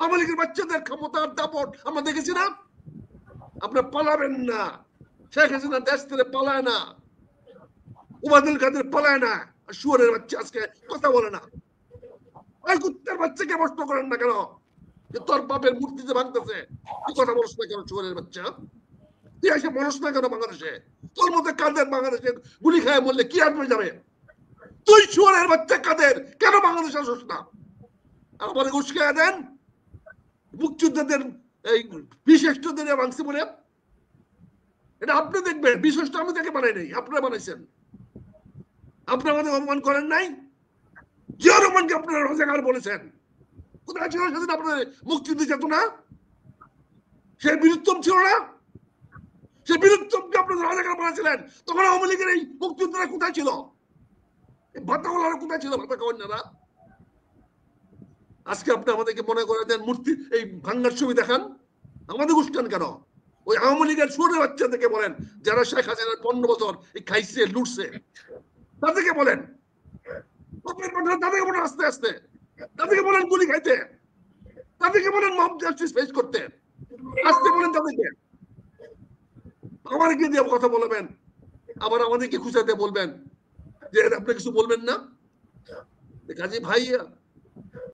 আওয়ামী লীগের বাচ্চাদের ক্ষমতার দাপট আমরা দেখেছি না। আপনার পালাবেন না, শেখ হাসিনা দেশ থেকে পালায় না, ওবায়দুল কাদের পালায় না, আর শুয়োরের বাচ্চা আজকে কথা বলে না। ওই কুত্তার বাচ্চাকে প্রশ্ন করেন না কেন যে তোর বাপের মূর্তিতে ভাঙতেছে, তুই কথা বলছ না কেন শুয়োরের বাচ্চা? তুই এসে বলস না কেন বাংলাদেশে? তোর মধ্যে কাদের বাংলাদেশে গুলি খায় বললে কি আসবে যাবে? তুই শুয়োরের বাচ্চা কাদের কেন বাংলাদেশে আসস না? আমাদের উস্কায়া দেন মুক্তিযোদ্ধাদের এই বিশিষ্টদের ভাঙছে বলে। এটা আপনি দেখবেন, বিশিষ্ট আমি তাকে বানাই নাই, আপনারা বানাইছেন। আপনারা আমাদের অপমান করেন নাই। জিয়া রহমানকে আপনারা রাজাকার বলেছেন। কোথায় ছিল সেদিন আপনাদের মুক্তিযুদ্ধ চেতনা? সে বীরুত্তম ছিল না? সে বীরুত্তমকে আপনাদের রাজাকার বানাচ্ছিলেন, তখন আওয়ামী লীগের এই মুক্তিযোদ্ধারা কোথায় ছিল? ভাতাওয়ালারা কোথায় ছিল? ভাতা কন্যারা। আজকে আপনি আমাদেরকে মনে করে দেন মূর্তি এই ভাঙ্গার ছবি দেখান, আমাদের উস্কান কেন? ওই আওয়ামী লীগের ছোট বাচ্চাদেরকে বলেন যারা শেখ হাসিনার 15 বছর এই খাইছে লুটছে, তাদেরকে বলেন, তাদেরকে বলেন আস্তে আস্তে, তাদেরকে বলেন গুলি খাইতে, তাদেরকে বলেন মব জাস্টিস ফেস করতে, আস্তে বলেন তাদেরকে। আমাদেরকে দিয়ে কথা বলবেন, আবার আমাদেরকে খুঁজাতে বলবেন যে আপনি কিছু বলবেন না। কাজে ভাই